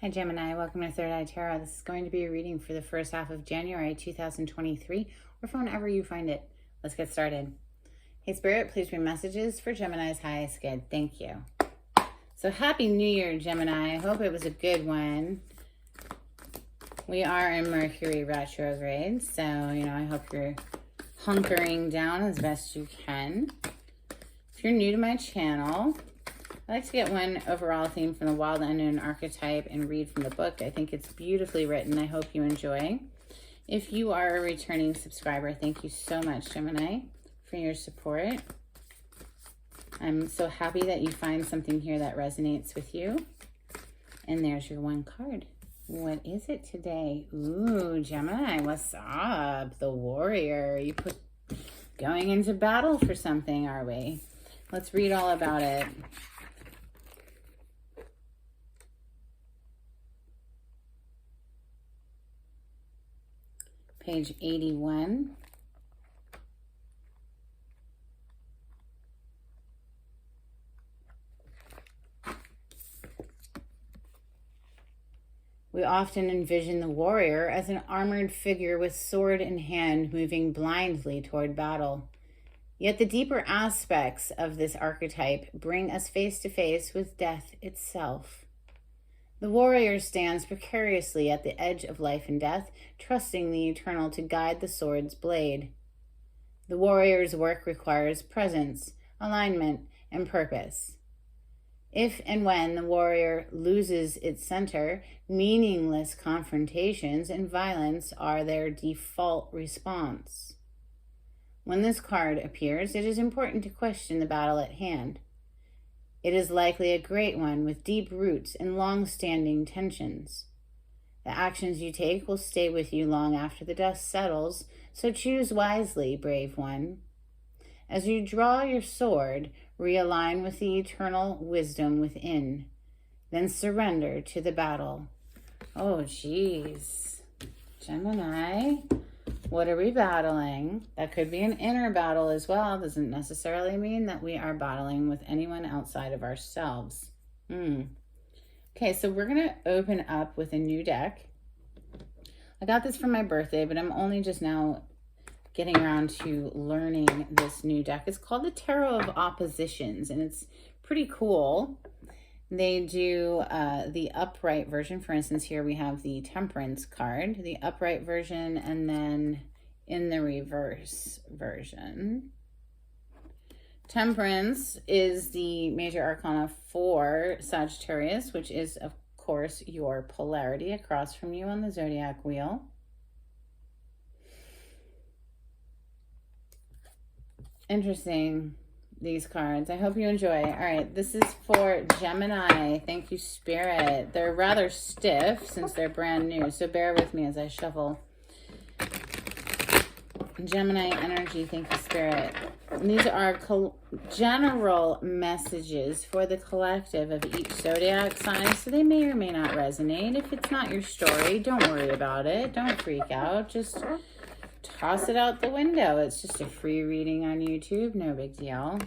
Hi Gemini, welcome to Third Eye Tarot. This is going to be a reading for the first half of January 2023, or from whenever you find it. Let's get started. Hey Spirit, please bring messages for Gemini's highest good. Thank you. So happy New Year, Gemini. I hope it was a good one. We are in Mercury retrograde, so, I hope you're hunkering down as best you can. If you're new to my channel, I like to get one overall theme from the Wild Unknown archetype and read from the book. I think it's beautifully written. I hope you enjoy. If you are a returning subscriber, thank you so much, Gemini, for your support. I'm so happy that you find something here that resonates with you. And there's your one card. What is it today? Ooh, Gemini, what's up? The warrior. Going into battle for something, are we? Let's read all about it. Page 81. We often envision the warrior as an armored figure with sword in hand moving blindly toward battle. Yet the deeper aspects of this archetype bring us face to face with death itself. The warrior stands precariously at the edge of life and death, trusting the eternal to guide the sword's blade. The warrior's work requires presence, alignment, and purpose. If and when the warrior loses its center, meaningless confrontations and violence are their default response. When this card appears, it is important to question the battle at hand. It is likely a great one with deep roots and long-standing tensions. The actions you take will stay with you long after the dust settles, so choose wisely, brave one. As you draw your sword, realign with the eternal wisdom within, then surrender to the battle. Oh, geez. Gemini, what are we battling? That could be an inner battle as well. Doesn't necessarily mean that we are battling with anyone outside of ourselves. Okay, so we're going to open up with a new deck. I got this for my birthday, but I'm only just now getting around to learning this new deck. It's called the Tarot of Oppositions, and it's pretty cool. They do the upright version. For instance, here we have the Temperance card, the upright version, and then in the reverse version. Temperance is the major arcana for Sagittarius, which is, of course, your polarity across from you on the zodiac wheel. Interesting, these cards. I hope you enjoy. All right, this is for Gemini. Thank you, Spirit. They're rather stiff since they're brand new, so bear with me as I shuffle. Gemini energy, thank you, Spirit. And these are general messages for the collective of each zodiac sign, so they may or may not resonate. If it's not your story, don't worry about it. Don't freak out. Just toss it out the window. It's just a free reading on YouTube. No big deal.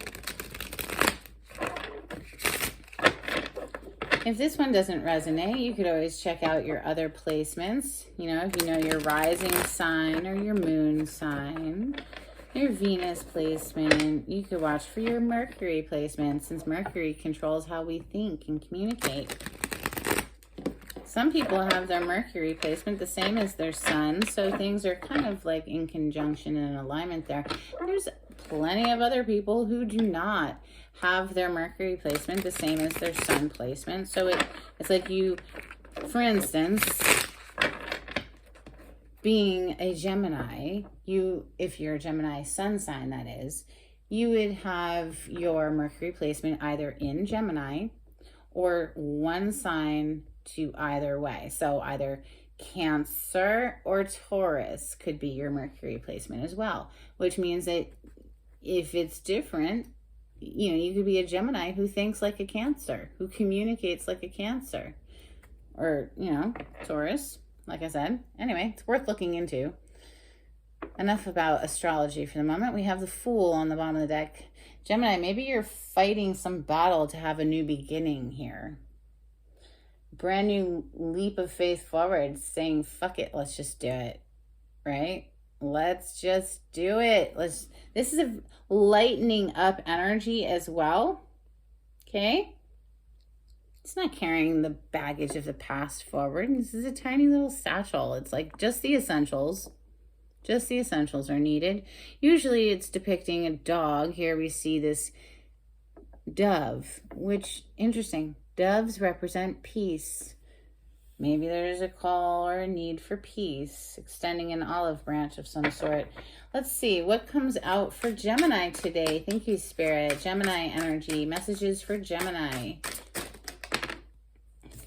If this one doesn't resonate, you could always check out your other placements. If you know your rising sign or your moon sign, your Venus placement, you could watch for your Mercury placement, since Mercury controls how we think and communicate. Some people have their Mercury placement the same as their sun, so things are kind of like in conjunction and alignment there. There's plenty of other people who do not have their Mercury placement the same as their sun placement. So it's like you, for instance, being a Gemini, if you're a Gemini sun sign, that is, you would have your Mercury placement either in Gemini or one sign to either way. So either Cancer or Taurus could be your Mercury placement as well, which means that if it's different, you could be a Gemini who thinks like a Cancer, who communicates like a Cancer, or, Taurus, like I said. Anyway, it's worth looking into. Enough about astrology for the moment. We have the Fool on the bottom of the deck. Gemini, maybe you're fighting some battle to have a new beginning here. brand new leap of faith forward, saying, fuck it, let's just do it, right? Let's just do it. This is a lightening up energy as well, okay? It's not carrying the baggage of the past forward. This is a tiny little satchel. It's like just the essentials. Just the essentials are needed. Usually it's depicting a dog. Here we see this dove, which, interesting. Doves represent peace. Maybe there's a call or a need for peace, extending an olive branch of some sort. Let's see what comes out for Gemini today. Thank you, Spirit. Gemini energy. Messages for Gemini.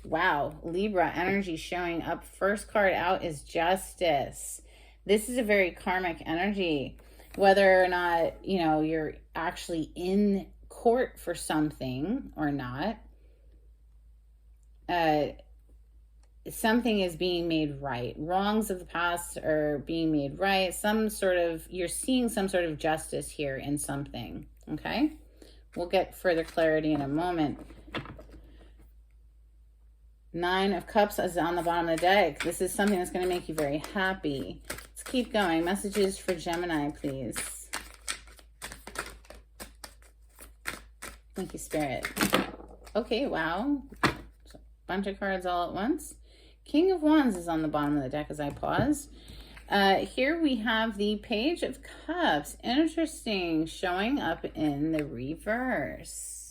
Wow, Libra energy showing up. First card out is Justice. This is a very karmic energy. Whether or not, you know, you're actually in court for something or not, something is being made right. Wrongs of the past are being made right. You're seeing some sort of justice here in something, okay? We'll get further clarity in a moment. 9 of Cups is on the bottom of the deck. This is something that's going to make you very happy. Let's keep going. Messages for Gemini, please. Thank you, Spirit. Okay, wow. So, bunch of cards all at once. King of Wands is on the bottom of the deck as I pause. Here we have the Page of Cups. Interesting. Showing up in the reverse.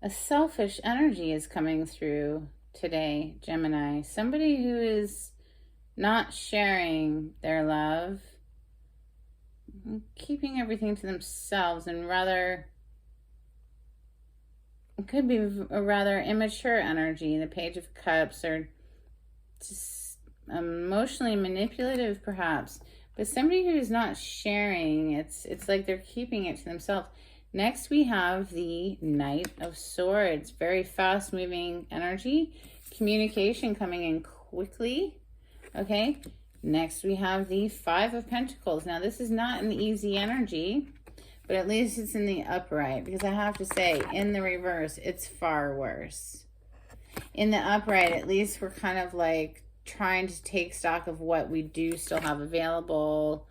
A selfish energy is coming through today, Gemini. Somebody who is not sharing their love, keeping everything to themselves, and rather, it could be a rather immature energy. The Page of Cups, or just emotionally manipulative, perhaps. But somebody who is not sharing, it's like they're keeping it to themselves. Next, we have the Knight of Swords. Very fast-moving energy. Communication coming in quickly. Okay. Next, we have the Five of Pentacles. Now, this is not an easy energy, but at least it's in the upright. Because I have to say, in the reverse, it's far worse. In the upright, at least we're kind of like trying to take stock of what we do still have available.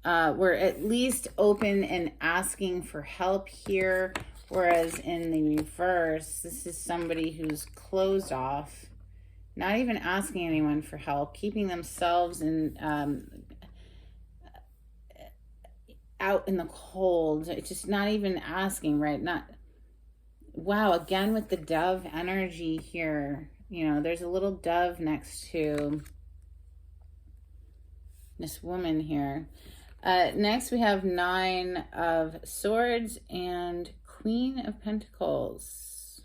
We're at least open and asking for help here. Whereas in the reverse, this is somebody who's closed off, not even asking anyone for help, keeping themselves in, out in the cold, just not even asking, right? Wow, again with the dove energy here. You know, there's a little dove next to this woman here. Next, we have 9 of Swords and Queen of Pentacles.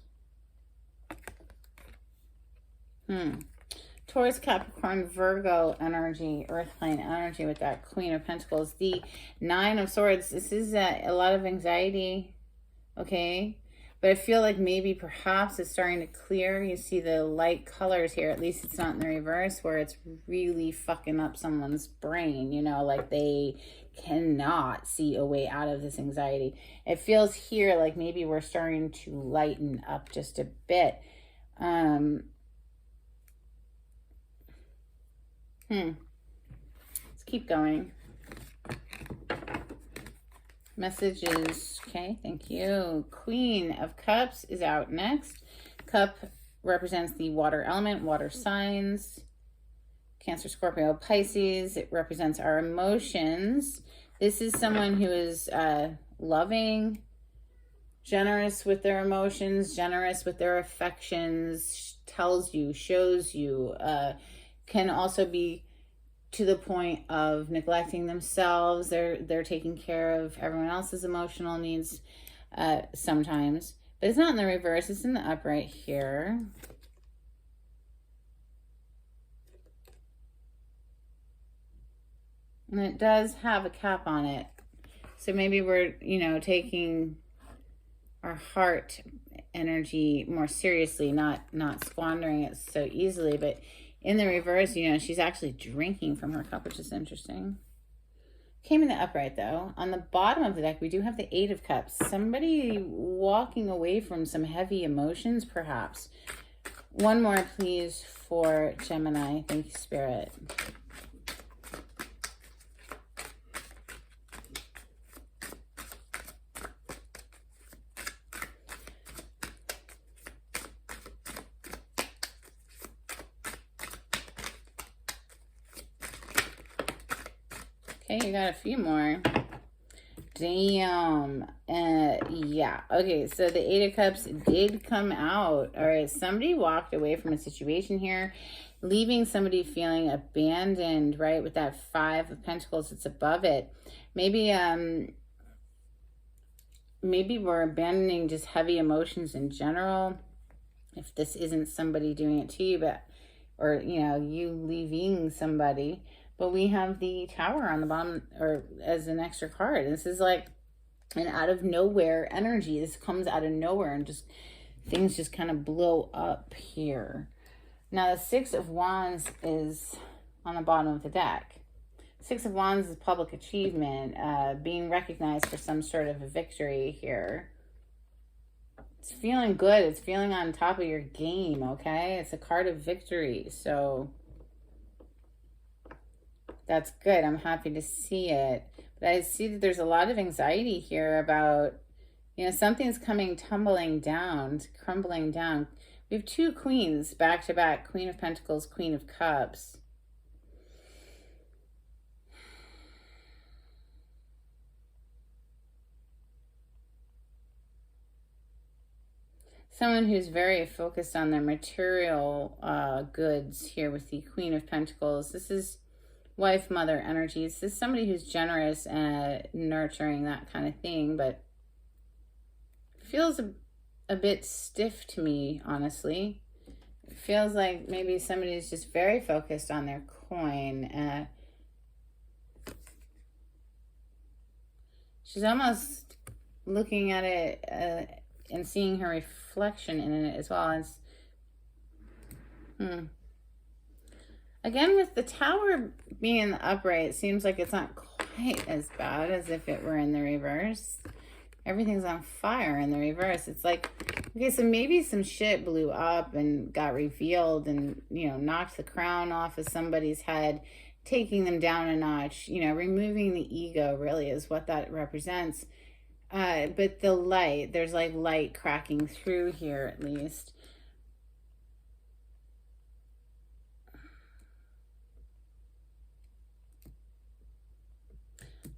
Taurus, Capricorn, Virgo energy, Earth plane energy with that Queen of Pentacles. The 9 of Swords, this is a lot of anxiety, okay? But I feel like maybe perhaps it's starting to clear. You see the light colors here. At least it's not in the reverse where it's really fucking up someone's brain, you know, like they cannot see a way out of this anxiety. It feels here like maybe we're starting to lighten up just a bit. Let's keep going. Messages. Okay, thank you. Queen of Cups is out next. Cup represents the water element, water signs. Cancer, Scorpio, Pisces. It represents our emotions. This is someone who is loving, generous with their emotions, generous with their affections, tells you, shows you, can also be to the point of neglecting themselves. They're taking care of everyone else's emotional needs sometimes. But it's not in the reverse. It's in the upright here. And it does have a cap on it. So maybe we're, you know, taking our heart energy more seriously, not squandering it so easily. But in the reverse, you know, she's actually drinking from her cup, which is interesting. Came in the upright, though. On the bottom of the deck, we do have the Eight of Cups. Somebody walking away from some heavy emotions, perhaps. One more, please, for Gemini. Thank you, Spirit. Okay, you got a few more. Damn. Yeah. Okay, so the Eight of Cups did come out. All right, somebody walked away from a situation here, leaving somebody feeling abandoned, right? With that Five of Pentacles that's above it. Maybe we're abandoning just heavy emotions in general. If this isn't somebody doing it to you, but, or, you know, you leaving somebody. But we have the Tower on the bottom, or as an extra card. This is like an out of nowhere energy. This comes out of nowhere and just things just kind of blow up here. Now the Six of Wands is on the bottom of the deck. Six of Wands is public achievement, being recognized for some sort of a victory here. It's feeling good. It's feeling on top of your game, okay? It's a card of victory, so that's good. I'm happy to see it. But I see that there's a lot of anxiety here about, you know, something's coming tumbling down, crumbling down. We have two queens back to back, Queen of Pentacles, Queen of Cups. Someone who's very focused on their material goods here with the Queen of Pentacles. This is wife, mother energies. This is somebody who's generous and nurturing, that kind of thing, but feels a bit stiff to me, honestly. It feels like maybe somebody's just very focused on their coin. She's almost looking at it and seeing her reflection in it as well. It's, Again, with the Tower being in the upright, it seems like it's not quite as bad as if it were in the reverse. Everything's on fire in the reverse. It's like, okay, so maybe some shit blew up and got revealed and, you know, knocked the crown off of somebody's head, taking them down a notch, you know, removing the ego really is what that represents. But the light, there's like light cracking through here at least.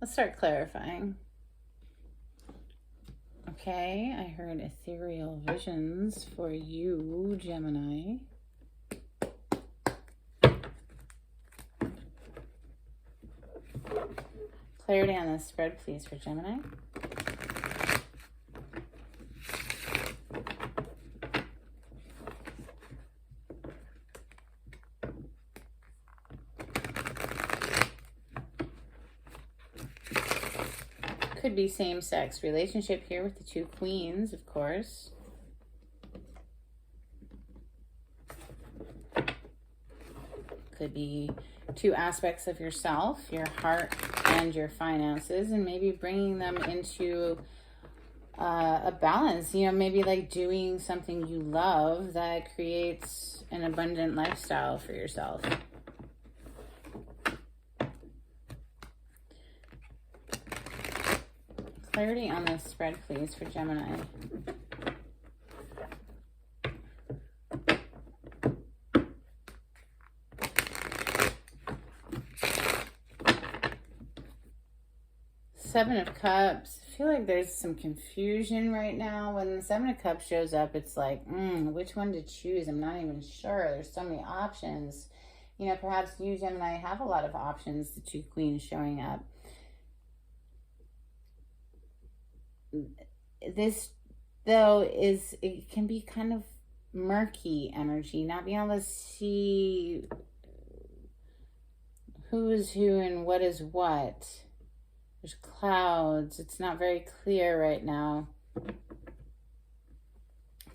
Let's start clarifying. Okay, I heard ethereal visions for you, Gemini. Clarity on this spread, please, for Gemini. Could be same-sex relationship here with the two queens, of course. Could be two aspects of yourself, your heart and your finances, and maybe bringing them into a balance. You know, maybe like doing something you love that creates an abundant lifestyle for yourself. Clarity on this spread, please, for Gemini. Seven of Cups. I feel like there's some confusion right now. When the Seven of Cups shows up, it's like, which one to choose? I'm not even sure. There's so many options. You know, perhaps you, Gemini, have a lot of options. The two queens showing up. This, though, it can be kind of murky energy, not being able to see who is who and what is what. There's clouds. It's not very clear right now.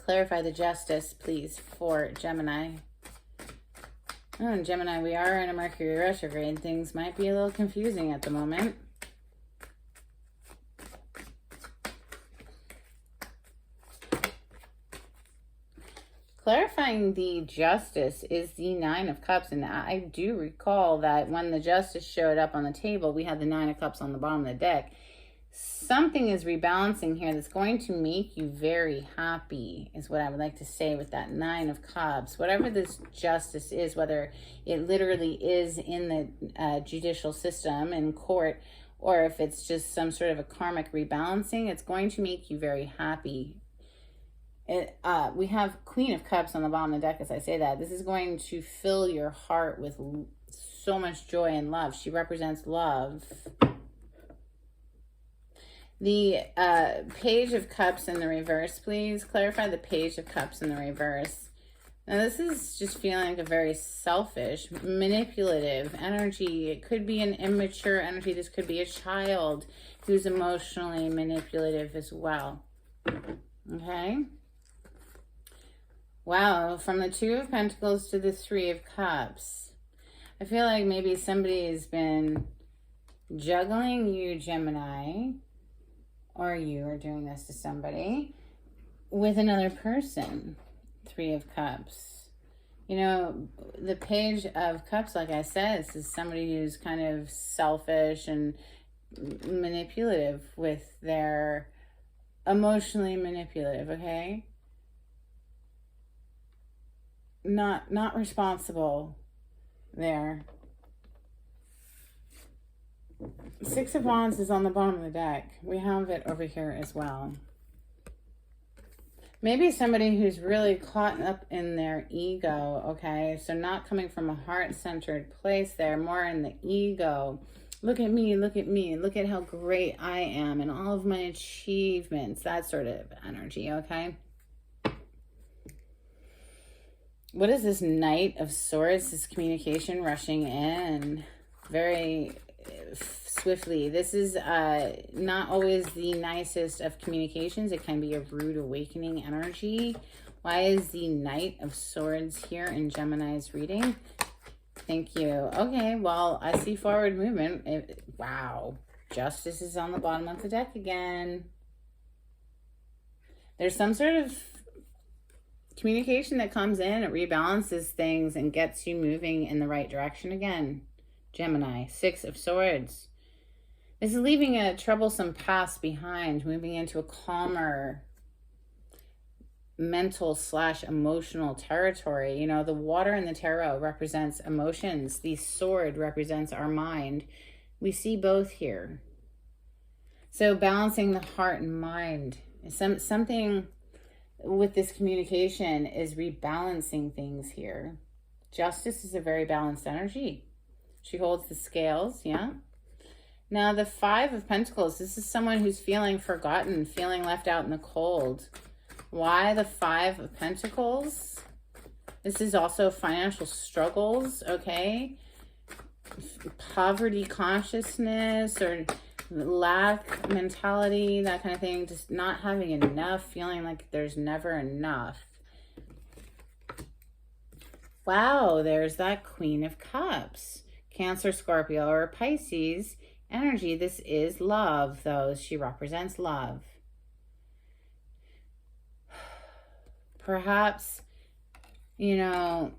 clarify the justice, please, for Gemini. Oh, Gemini, we are in a Mercury retrograde. Things might be a little confusing at the moment. Clarifying the justice is the Nine of Cups. And I do recall that when the justice showed up on the table, we had the Nine of Cups on the bottom of the deck. Something is rebalancing here that's going to make you very happy, is what I would like to say with that Nine of Cups. Whatever this justice is, whether it literally is in the judicial system, in court, or if it's just some sort of a karmic rebalancing, it's going to make you very happy. We have Queen of Cups on the bottom of the deck as I say that. This is going to fill your heart with so much joy and love. She represents love. The Page of Cups in the reverse, please. Clarify the Page of Cups in the reverse. Now, this is just feeling like a very selfish, manipulative energy. It could be an immature energy. This could be a child who's emotionally manipulative as well. Okay? Wow, from the Two of Pentacles to the Three of Cups. I feel like maybe somebody's been juggling you, Gemini, or you are doing this to somebody, with another person. Three of Cups. You know, the Page of Cups, like I said, this is somebody who's kind of selfish and manipulative with their, emotionally manipulative, okay? Not responsible there. Six of Wands is on the bottom of the deck. We have it over here as well. Maybe somebody who's really caught up in their ego, okay? So not coming from a heart-centered place there, more in the ego. Look at me, look at me, look at how great I am and all of my achievements, that sort of energy, okay? What is this Knight of Swords, this communication rushing in very swiftly? This is not always the nicest of communications. It can be a rude awakening energy. Why is the Knight of Swords here in Gemini's reading? Thank you. Okay, well, I see forward movement. Wow. Justice is on the bottom of the deck again. There's some sort of communication that comes in, it rebalances things and gets you moving in the right direction again. Gemini, Six of Swords. This is leaving a troublesome past behind, moving into a calmer mental / emotional territory. You know, the water in the tarot represents emotions. The sword represents our mind. We see both here. So balancing the heart and mind. Something with this communication is rebalancing things here. Justice is a very balanced energy. She holds the scales, yeah. Now the Five of Pentacles, this is someone who's feeling forgotten, feeling left out in the cold. Why the Five of Pentacles? This is also financial struggles, okay? Poverty consciousness or lack mentality, that kind of thing. Just not having enough, feeling like there's never enough. Wow, there's that Queen of Cups. Cancer, Scorpio, or Pisces energy. This is love, though. She represents love. Perhaps, you know,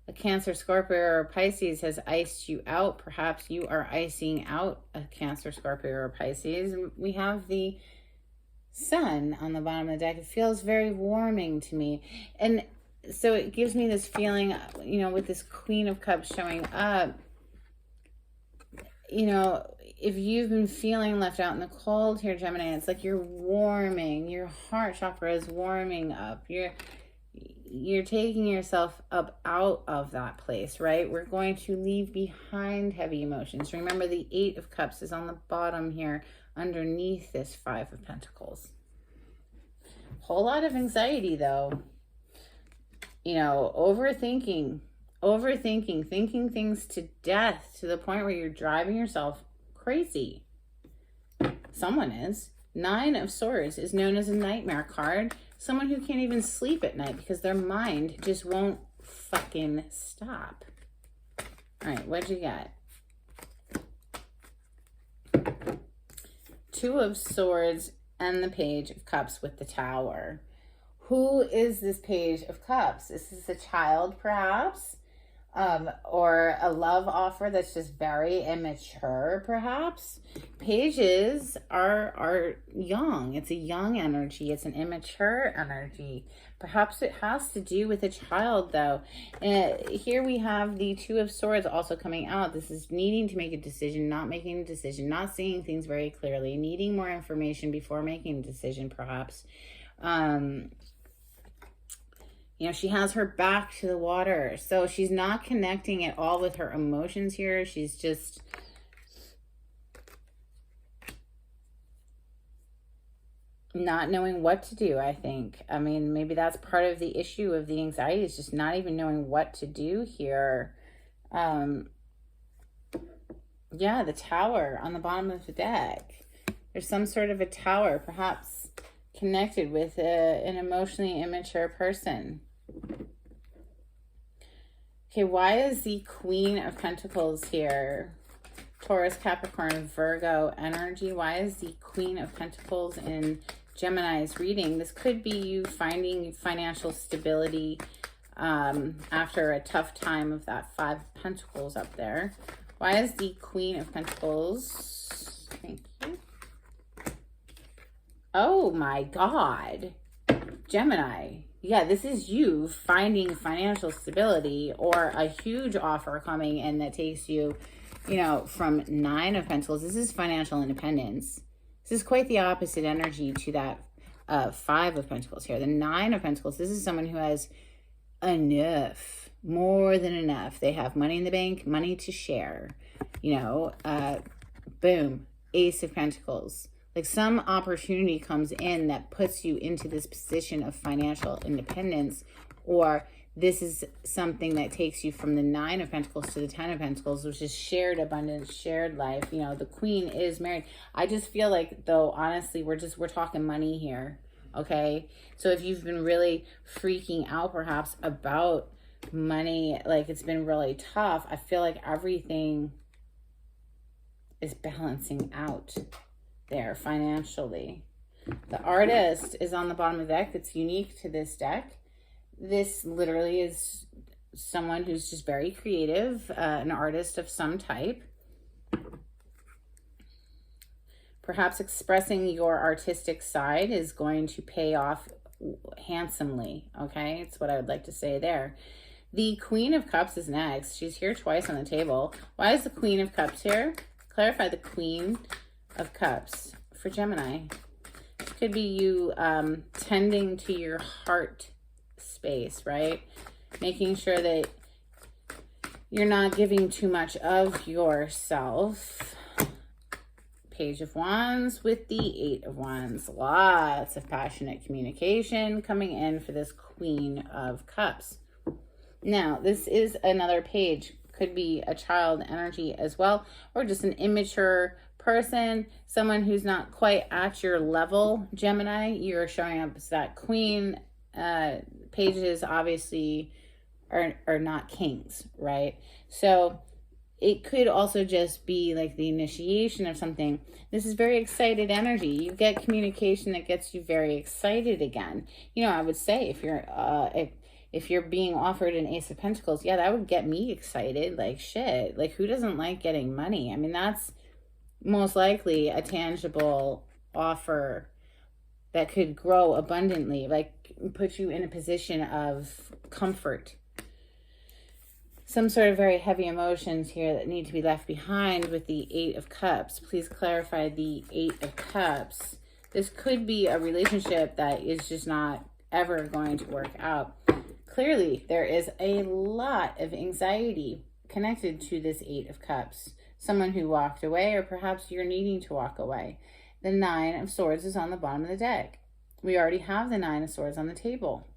a Cancer, Scorpio, or Pisces has iced you out. Perhaps you are icing out a Cancer, Scorpio, or Pisces. We have the Sun on the bottom of the deck. It feels very warming to me. And so it gives me this feeling, you know, with this Queen of Cups showing up, you know, if you've been feeling left out in the cold here, Gemini, it's like you're warming. Your heart chakra is warming up. You're taking yourself up out of that place, right? We're going to leave behind heavy emotions. Remember, the Eight of Cups is on the bottom here underneath this Five of Pentacles. Whole lot of anxiety, though. You know, overthinking, thinking things to death to the point where you're driving yourself crazy. someone is. Nine of Swords is known as a nightmare card. Someone who can't even sleep at night because their mind just won't fucking stop. All right, what'd you get? Two of Swords and the Page of Cups with the Tower. Who is this Page of Cups? Is this a child, perhaps? Or a love offer that's just very immature, perhaps? Pages are young. It's a young energy. It's an immature energy. Perhaps it has to do with a child, though. Here we have the Two of Swords also coming out. This is needing to make a decision, not making a decision, not seeing things very clearly, needing more information before making a decision, perhaps. You know, she has her back to the water. So she's not connecting at all with her emotions here. She's just not knowing what to do, I think. I mean, maybe that's part of the issue of the anxiety, is just not even knowing what to do here. Yeah, the Tower on the bottom of the deck. There's some sort of a tower, perhaps connected with an emotionally immature person. Okay, why is the Queen of Pentacles here? Taurus, Capricorn, Virgo energy. Why is the Queen of Pentacles in Gemini's reading? This could be you finding financial stability after a tough time of that Five of Pentacles up there. Why is the Queen of Pentacles? Thank you. Oh my God. Gemini. Yeah, this is you finding financial stability or a huge offer coming in that takes you, you know, from Nine of Pentacles. This is financial independence. This is quite the opposite energy to that Five of Pentacles here. The Nine of Pentacles, this is someone who has enough, more than enough. They have money in the bank, money to share, you know, boom, Ace of Pentacles. Like some opportunity comes in that puts you into this position of financial independence, or this is something that takes you from the Nine of Pentacles to the Ten of Pentacles, which is shared abundance, shared life. You know, the Queen is married. I just feel like, though, honestly, we're talking money here, okay? So if you've been really freaking out perhaps about money, like it's been really tough, I feel like everything is balancing out there financially. The Artist is on the bottom of the deck. That's unique to this deck. This literally is someone who's just very creative, an artist of some type. Perhaps expressing your artistic side is going to pay off handsomely, okay? It's what I would like to say there. The Queen of Cups is next. She's here twice on the table. Why is the Queen of Cups here? Clarify the Queen of Cups for Gemini. It could be you tending to your heart space, right? Making sure that you're not giving too much of yourself. Page of Wands with the Eight of Wands. Lots of passionate communication coming in for this Queen of Cups. Now, this is another page. Could be a child energy as well, or just an immature person, someone who's not quite at your level, Gemini. You're showing up as that queen. Pages obviously are not kings, right? So it could also just be like the initiation of something. This is very excited energy. You get communication that gets you very excited again. You know, I would say if you're being offered an Ace of Pentacles, yeah, that would get me excited. Like, shit, like who doesn't like getting money? I mean, that's most likely a tangible offer that could grow abundantly, like put you in a position of comfort. Some sort of very heavy emotions here that need to be left behind with the Eight of Cups. Please clarify the Eight of Cups. This could be a relationship that is just not ever going to work out. Clearly, there is a lot of anxiety connected to this Eight of Cups. Someone who walked away, or perhaps you're needing to walk away. The Nine of Swords is on the bottom of the deck. We already have the Nine of Swords on the table.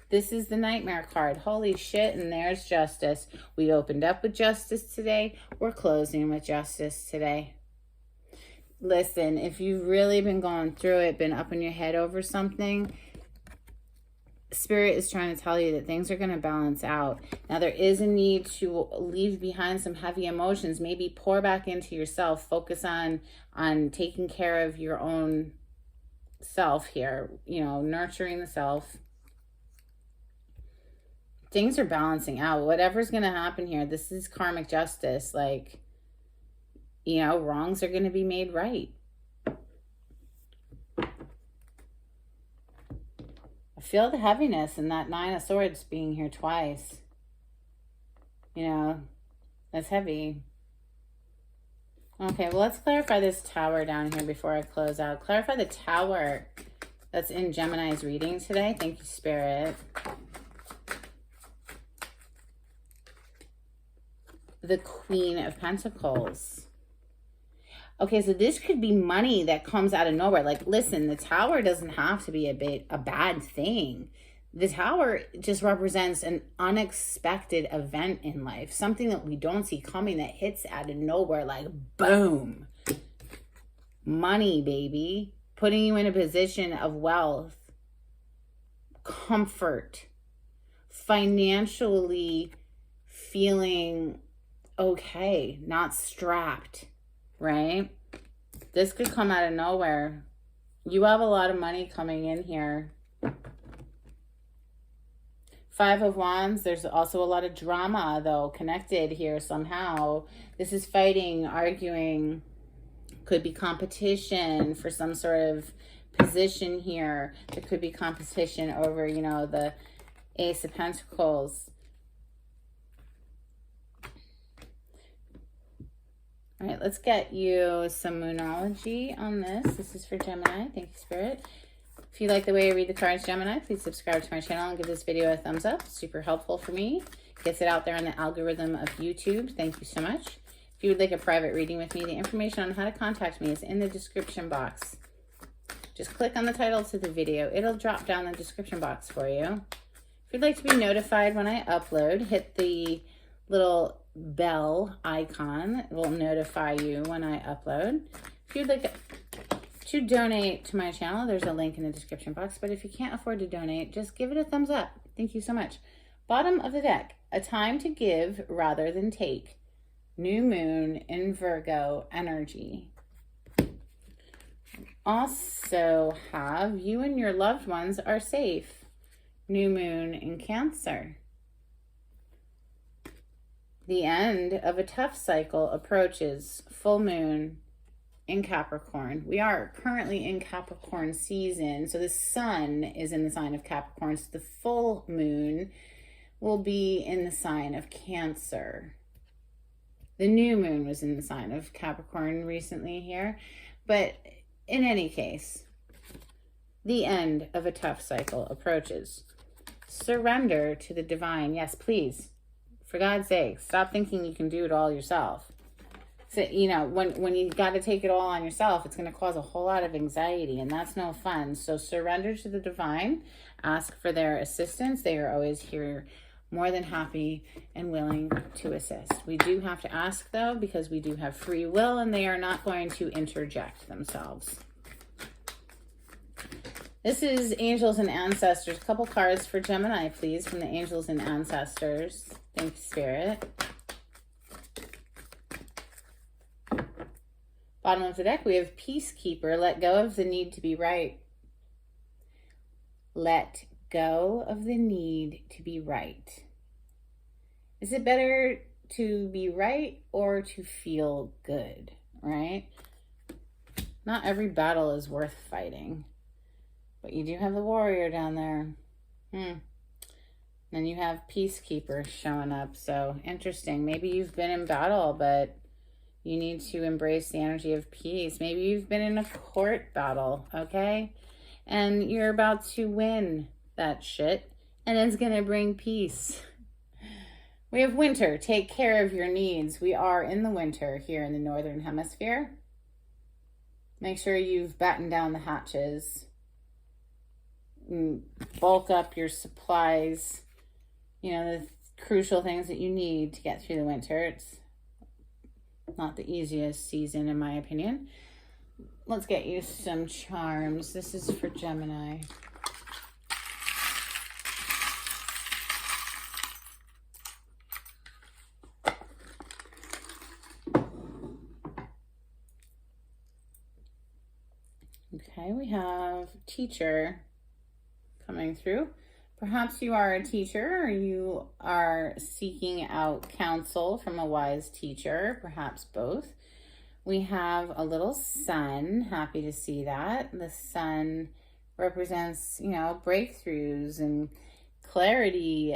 This is the Nightmare card. Holy shit, and there's Justice. We opened up with Justice today. We're closing with Justice today. listen, if you've really been going through it, been up in your head over something, Spirit is trying to tell you that things are going to balance out. Now, there is a need to leave behind some heavy emotions. Maybe pour back into yourself. Focus on taking care of your own self here. You know, nurturing the self. Things are balancing out. Whatever's going to happen here, this is karmic justice. Like, you know, wrongs are going to be made right. I feel the heaviness in that Nine of Swords being here twice. You know, that's heavy. Okay, well, let's clarify this Tower down here before I close out. Clarify the Tower that's in Gemini's reading today. Thank you, Spirit. The Queen of Pentacles. Okay, so this could be money that comes out of nowhere. Like, listen, the Tower doesn't have to be a bad thing. The Tower just represents an unexpected event in life. Something that we don't see coming that hits out of nowhere, like, boom. Money, baby. Putting you in a position of wealth, comfort, financially feeling okay, not strapped. Right? This could come out of nowhere. You have a lot of money coming in here. Five of Wands. There's also a lot of drama, though, connected here somehow. This is fighting, arguing. Could be competition for some sort of position here. There could be competition over, you know, the Ace of Pentacles. All right, let's get you some Moonology on this. This is for Gemini. Thank you, Spirit. If you like the way I read the cards, Gemini, please subscribe to my channel and give this video a thumbs up. It's super helpful for me. Gets it out there in the algorithm of YouTube. Thank you so much. If you would like a private reading with me, the information on how to contact me is in the description box. Just click on the title to the video. It'll drop down the description box for you. If you'd like to be notified when I upload, hit the little bell icon. It will notify you when I upload. If you'd like to donate to my channel, there's a link in the description box. But if you can't afford to donate, just give it a thumbs up. Thank you so much. Bottom of the deck, a time to give rather than take. New moon in Virgo energy. Also have you and your loved ones are safe. New moon in Cancer. The end of a tough cycle approaches. Full moon in Capricorn. We are currently in Capricorn season. So the sun is in the sign of Capricorn. So the full moon will be in the sign of Cancer. The new moon was in the sign of Capricorn recently here. But in any case, the end of a tough cycle approaches. Surrender to the divine. Yes, please. For God's sake, stop thinking you can do it all yourself. So, you know, when you got to take it all on yourself, it's going to cause a whole lot of anxiety, and that's no fun. So surrender to the divine. Ask for their assistance. They are always here, more than happy and willing to assist. We do have to ask, though, because we do have free will, and they are not going to interject themselves. This is Angels and Ancestors. A couple cards for Gemini, please, from the Angels and Ancestors. Thank you, Spirit. Bottom of the deck, we have Peacekeeper. Let go of the need to be right. Let go of the need to be right. Is it better to be right or to feel good, right? Not every battle is worth fighting. But you do have the Warrior down there. Then you have Peacekeeper showing up. So interesting. Maybe you've been in battle, but you need to embrace the energy of peace. Maybe you've been in a court battle, okay? And you're about to win that shit. And it's going to bring peace. We have winter. Take care of your needs. We are in the winter here in the Northern Hemisphere. Make sure you've battened down the hatches. Bulk up your supplies, you know, the crucial things that you need to get through the winter. It's not the easiest season, in my opinion. let's get you some charms. This is for Gemini. Okay, we have teacher coming through. Perhaps you are a teacher, or you are seeking out counsel from a wise teacher, perhaps both. We have a little sun. Happy to see that. The sun represents, breakthroughs and clarity,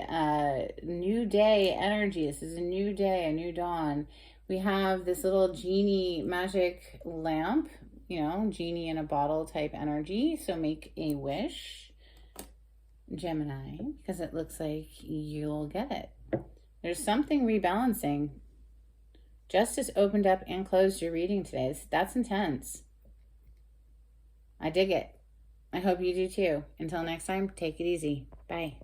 new day energy. This is a new day, a new dawn. We have this little genie magic lamp, genie in a bottle type energy. So make a wish, Gemini, because it looks like you'll get it. There's something rebalancing. Justice opened up and closed your reading today. That's intense. I dig it. I hope you do too. Until next time, take it easy. Bye.